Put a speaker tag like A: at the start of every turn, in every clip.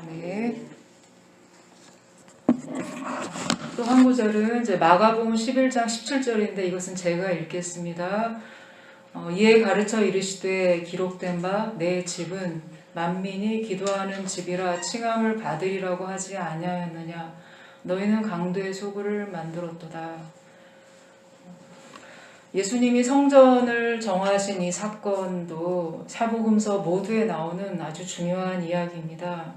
A: 네. 또 한 구절은 이제 마가복음 11장 17절인데 이것은 제가 읽겠습니다. 이에 가르쳐 이르시되 기록된 바 내 집은 만민이 기도하는 집이라 칭함을 받으리라고 하지 아니하였느냐. 너희는 강도의 소굴을 만들었도다. 예수님이 성전을 정하신 이 사건도 사복음서 모두에 나오는 아주 중요한 이야기입니다.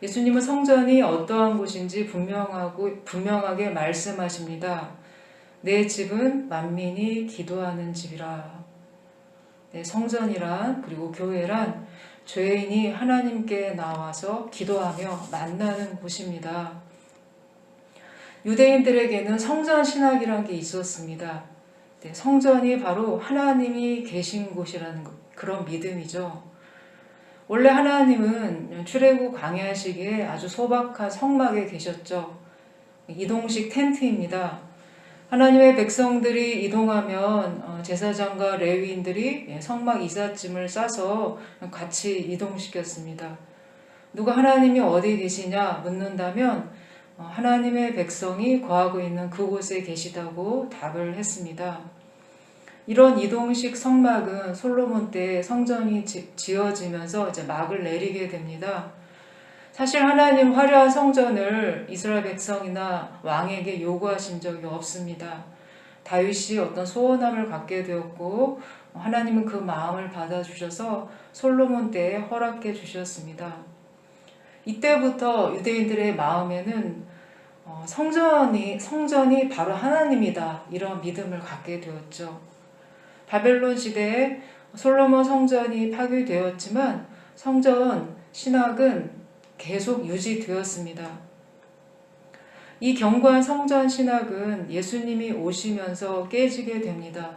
A: 예수님은 성전이 어떠한 곳인지 분명하게 말씀하십니다. 내 집은 만민이 기도하는 집이라. 네, 성전이란 그리고 교회란 죄인이 하나님께 나와서 기도하며 만나는 곳입니다. 유대인들에게는 성전 신학이라는 게 있었습니다. 네, 성전이 바로 하나님이 계신 곳이라는 그런 믿음이죠. 원래 하나님은 출애굽 광야 시기에 아주 소박한 성막에 계셨죠. 이동식 텐트입니다. 하나님의 백성들이 이동하면 제사장과 레위인들이 성막 이삿짐을 싸서 같이 이동시켰습니다. 누가 하나님이 어디 계시냐 묻는다면 하나님의 백성이 거하고 있는 그곳에 계시다고 답을 했습니다. 이런 이동식 성막은 솔로몬 때 성전이 지어지면서 이제 막을 내리게 됩니다. 사실 하나님 화려한 성전을 이스라엘 백성이나 왕에게 요구하신 적이 없습니다. 다윗이 어떤 소원함을 갖게 되었고 하나님은 그 마음을 받아주셔서 솔로몬 때에 허락해 주셨습니다. 이때부터 유대인들의 마음에는 성전이 바로 하나님이다 이런 믿음을 갖게 되었죠. 바벨론 시대에 솔로몬 성전이 파괴되었지만 성전 신학은 계속 유지되었습니다. 이 견고한 성전 신학은 예수님이 오시면서 깨지게 됩니다.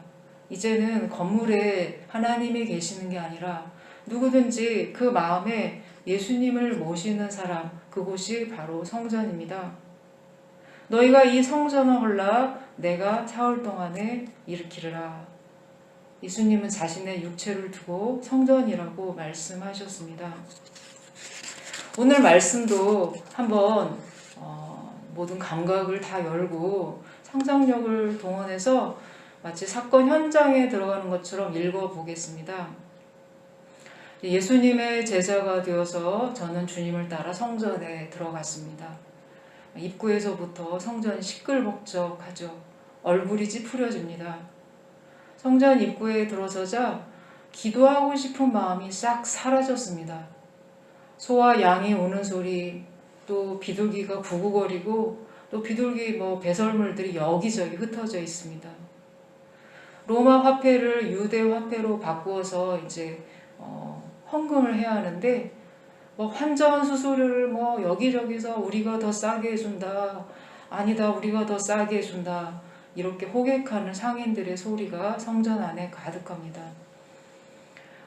A: 이제는 건물에 하나님이 계시는 게 아니라 누구든지 그 마음에 예수님을 모시는 사람, 그곳이 바로 성전입니다. 너희가 이 성전을 헐라 내가 사흘 동안에 일으키리라. 예수님은 자신의 육체를 두고 성전이라고 말씀하셨습니다. 오늘 말씀도 한번 모든 감각을 다 열고 상상력을 동원해서 마치 사건 현장에 들어가는 것처럼 읽어보겠습니다. 예수님의 제자가 되어서 저는 주님을 따라 성전에 들어갔습니다. 입구에서부터 성전이 시끌벅적하죠. 얼굴이 찌푸려집니다. 성전 입구에 들어서자 기도하고 싶은 마음이 싹 사라졌습니다. 소와 양이 우는 소리, 또 비둘기가 구구거리고 또 비둘기 배설물들이 여기저기 흩어져 있습니다. 로마 화폐를 유대 화폐로 바꾸어서 이제 헌금을 해야 하는데 환전 수수료를 여기저기서 우리가 더 싸게 해준다, 아니다 우리가 더 싸게 해준다 이렇게 호객하는 상인들의 소리가 성전 안에 가득합니다.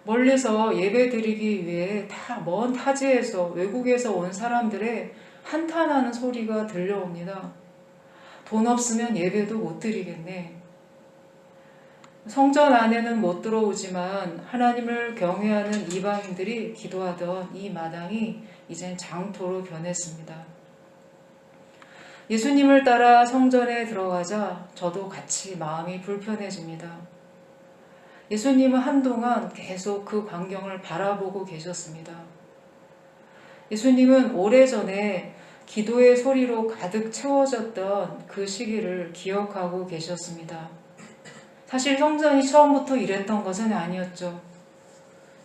A: 멀리서 예배 드리기 위해 다 먼 타지에서 외국에서 온 사람들의 한탄하는 소리가 들려옵니다. 돈 없으면 예배도 못 드리겠네. 성전 안에는 못 들어오지만 하나님을 경외하는 이방인들이 기도하던 이 마당이 이젠 장터로 변했습니다. 예수님을 따라 성전에 들어가자 저도 같이 마음이 불편해집니다. 예수님은 한동안 계속 그 광경을 바라보고 계셨습니다. 예수님은 오래전에 기도의 소리로 가득 채워졌던 그 시기를 기억하고 계셨습니다. 사실 성전이 처음부터 이랬던 것은 아니었죠.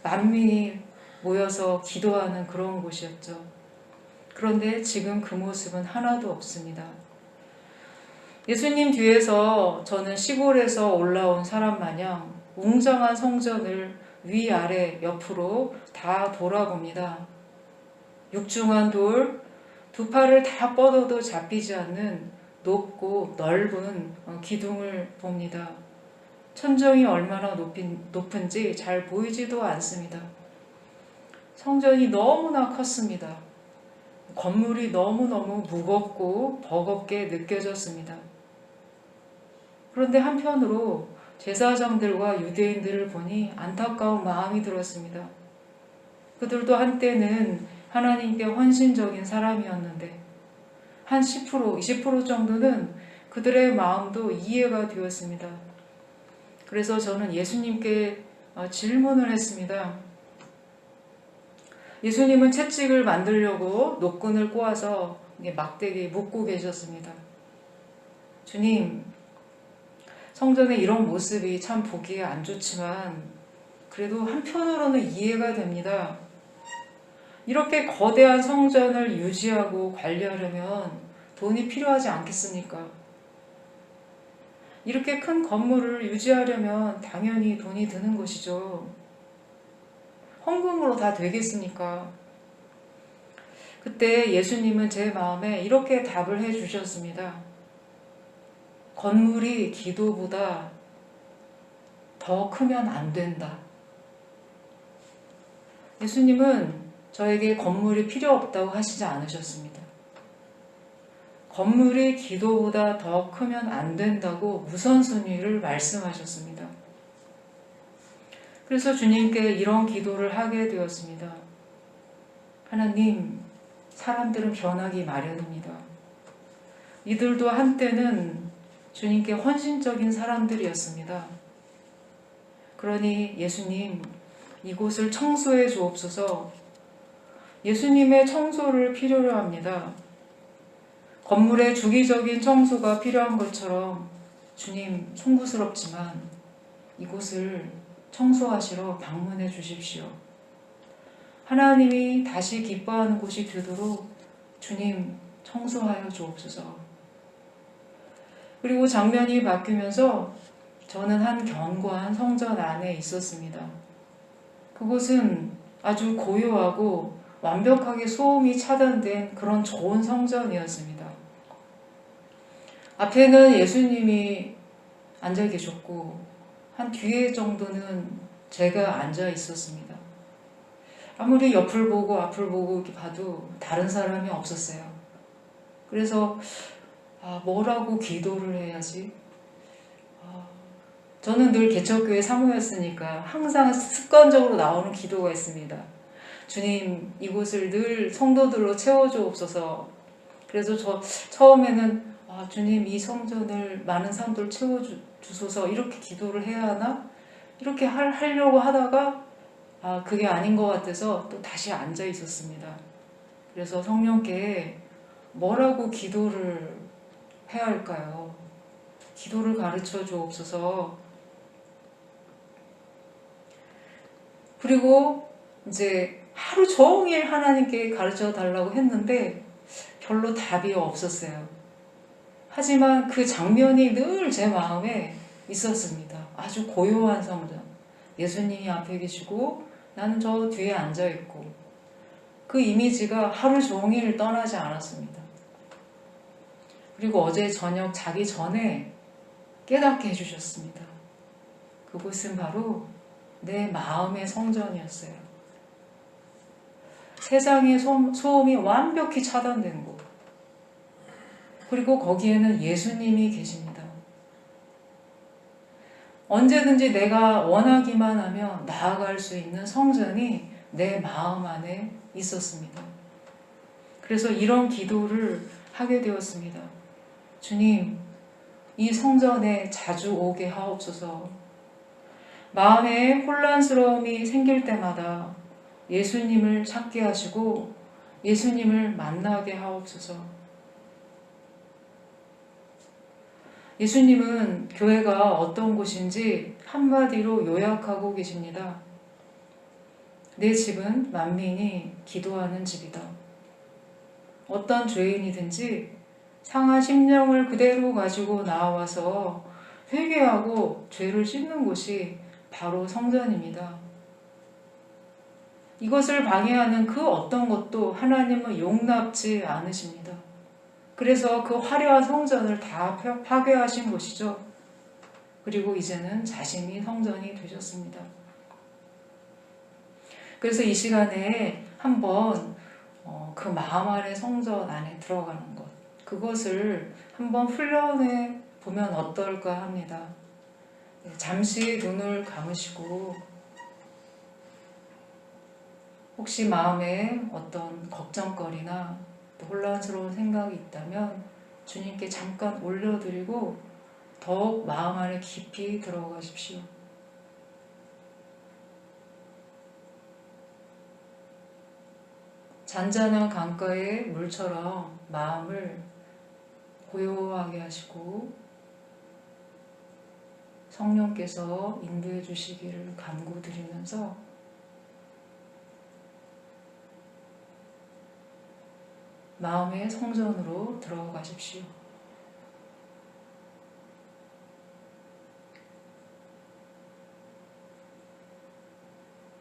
A: 만민이 모여서 기도하는 그런 곳이었죠. 그런데 지금 그 모습은 하나도 없습니다. 예수님 뒤에서 저는 시골에서 올라온 사람 마냥 웅장한 성전을 위아래 옆으로 다 돌아봅니다. 육중한 돌, 두 팔을 다 뻗어도 잡히지 않는 높고 넓은 기둥을 봅니다. 천정이 얼마나 높은지 잘 보이지도 않습니다. 성전이 너무나 컸습니다. 건물이 너무너무 무겁고 버겁게 느껴졌습니다. 그런데 한편으로 제사장들과 유대인들을 보니 안타까운 마음이 들었습니다. 그들도 한때는 하나님께 헌신적인 사람이었는데 한 10%, 20% 정도는 그들의 마음도 이해가 되었습니다. 그래서 저는 예수님께 질문을 했습니다. 예수님은 채찍을 만들려고 노끈을 꼬아서 막대기에 묶고 계셨습니다. 주님, 성전의 이런 모습이 참 보기에 안 좋지만 그래도 한편으로는 이해가 됩니다. 이렇게 거대한 성전을 유지하고 관리하려면 돈이 필요하지 않겠습니까? 이렇게 큰 건물을 유지하려면 당연히 돈이 드는 것이죠. 헌금으로 다 되겠습니까? 그때 예수님은 제 마음에 이렇게 답을 해 주셨습니다. 건물이 기도보다 더 크면 안 된다. 예수님은 저에게 건물이 필요 없다고 하시지 않으셨습니다. 건물이 기도보다 더 크면 안 된다고 우선순위를 말씀하셨습니다. 그래서 주님께 이런 기도를 하게 되었습니다. 하나님, 사람들은 변하기 마련입니다. 이들도 한때는 주님께 헌신적인 사람들이었습니다. 그러니 예수님, 이곳을 청소해 주옵소서. 예수님의 청소를 필요로 합니다. 건물의 주기적인 청소가 필요한 것처럼 주님, 송구스럽지만 이곳을 청소하시러 방문해 주십시오. 하나님이 다시 기뻐하는 곳이 되도록 주님 청소하여 주옵소서. 그리고 장면이 바뀌면서 저는 한 견고한 성전 안에 있었습니다. 그곳은 아주 고요하고 완벽하게 소음이 차단된 그런 좋은 성전이었습니다. 앞에는 예수님이 앉아 계셨고 한 뒤에 정도는 제가 앉아 있었습니다. 아무리 옆을 보고 앞을 보고 이렇게 봐도 다른 사람이 없었어요. 그래서 뭐라고 기도를 해야지? 저는 늘 개척교회 사모였으니까 항상 습관적으로 나오는 기도가 있습니다. 주님, 이곳을 늘 성도들로 채워주옵소서. 그래서 저 처음에는 주님, 이 성전을 많은 사람들 채워주소서 이렇게 기도를 해야 하나? 이렇게 하려고 하다가 그게 아닌 것 같아서 또 다시 앉아 있었습니다. 그래서 성령께 뭐라고 기도를 해야 할까요? 기도를 가르쳐 주옵소서. 그리고 이제 하루 종일 하나님께 가르쳐 달라고 했는데 별로 답이 없었어요. 하지만 그 장면이 늘 제 마음에 있었습니다. 아주 고요한 성전. 예수님이 앞에 계시고 나는 저 뒤에 앉아 있고 그 이미지가 하루 종일 떠나지 않았습니다. 그리고 어제 저녁 자기 전에 깨닫게 해주셨습니다. 그곳은 바로 내 마음의 성전이었어요. 세상의 소음이 완벽히 차단된 곳. 그리고 거기에는 예수님이 계십니다. 언제든지 내가 원하기만 하면 나아갈 수 있는 성전이 내 마음 안에 있었습니다. 그래서 이런 기도를 하게 되었습니다. 주님, 이 성전에 자주 오게 하옵소서. 마음에 혼란스러움이 생길 때마다 예수님을 찾게 하시고 예수님을 만나게 하옵소서. 예수님은 교회가 어떤 곳인지 한마디로 요약하고 계십니다. 내 집은 만민이 기도하는 집이다. 어떤 죄인이든지 상한 심령을 그대로 가지고 나와서 회개하고 죄를 씻는 곳이 바로 성전입니다. 이것을 방해하는 그 어떤 것도 하나님은 용납지 않으십니다. 그래서 그 화려한 성전을 다 파괴하신 것이죠. 그리고 이제는 자신이 성전이 되셨습니다. 그래서 이 시간에 한번 그 마음 안의 성전 안에 들어가는 것, 그것을 한번 훈련해 보면 어떨까 합니다. 잠시 눈을 감으시고 혹시 마음에 어떤 걱정거리나 또 혼란스러운 생각이 있다면 주님께 잠깐 올려드리고 더욱 마음 안에 깊이 들어가십시오. 잔잔한 강가의 물처럼 마음을 고요하게 하시고 성령께서 인도해 주시기를 간구드리면서 마음의 성전으로 들어가십시오.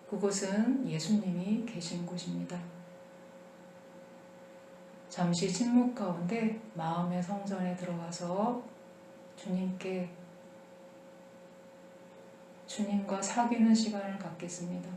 A: 그곳은 예수님이 계신 곳입니다. 잠시 침묵 가운데 마음의 성전에 들어가서 주님과 사귀는 시간을 갖겠습니다.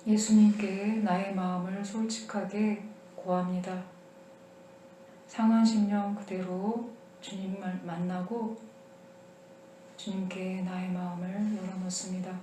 A: 예수님께 나의 마음을 솔직하게 고합니다. 상한 심령 그대로 주님을 만나고 주님께 나의 마음을 열어놓습니다.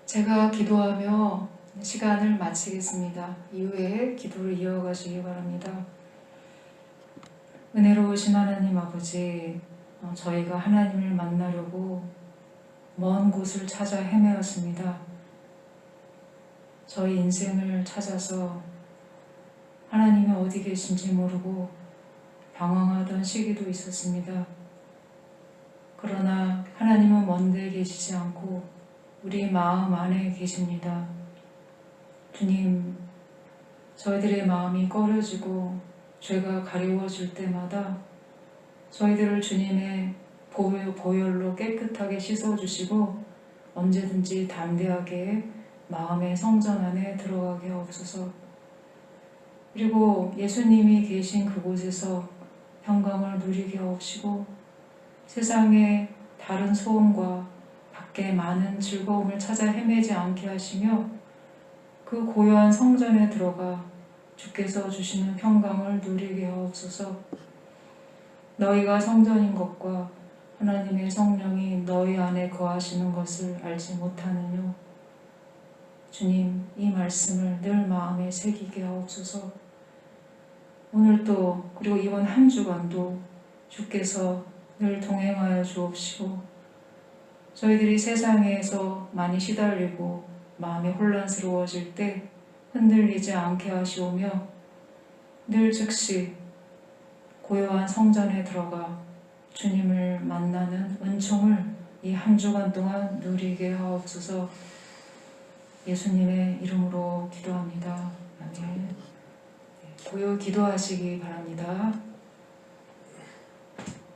A: 제가 기도하며 시간을 마치겠습니다. 이후에 기도를 이어가시기 바랍니다. 은혜로우신 하나님 아버지, 저희가 하나님을 만나려고 먼 곳을 찾아 헤매었습니다. 저희 인생을 찾아서 하나님이 어디 계신지 모르고 방황하던 시기도 있었습니다. 그러나 하나님은 먼데 계시지 않고 우리 마음 안에 계십니다. 주님, 저희들의 마음이 꺼려지고 죄가 가리워질 때마다 저희들을 주님의 보혈로 깨끗하게 씻어주시고 언제든지 담대하게 마음의 성전 안에 들어가게 하옵소서. 그리고 예수님이 계신 그곳에서 평강을 누리게 하옵시고 세상의 다른 소음과 밖에 많은 즐거움을 찾아 헤매지 않게 하시며 그 고요한 성전에 들어가 주께서 주시는 평강을 누리게 하옵소서. 너희가 성전인 것과 하나님의 성령이 너희 안에 거하시는 것을 알지 못하느뇨. 주님, 이 말씀을 늘 마음에 새기게 하옵소서. 오늘도 그리고 이번 한 주간도 주께서 늘 동행하여 주옵시고 저희들이 세상에서 많이 시달리고 마음이 혼란스러워질 때 흔들리지 않게 하시오며 늘 즉시 고요한 성전에 들어가 주님을 만나는 은총을 이 한 주간 동안 누리게 하옵소서. 예수님의 이름으로 기도합니다. 아멘. 고요 기도하시기 바랍니다.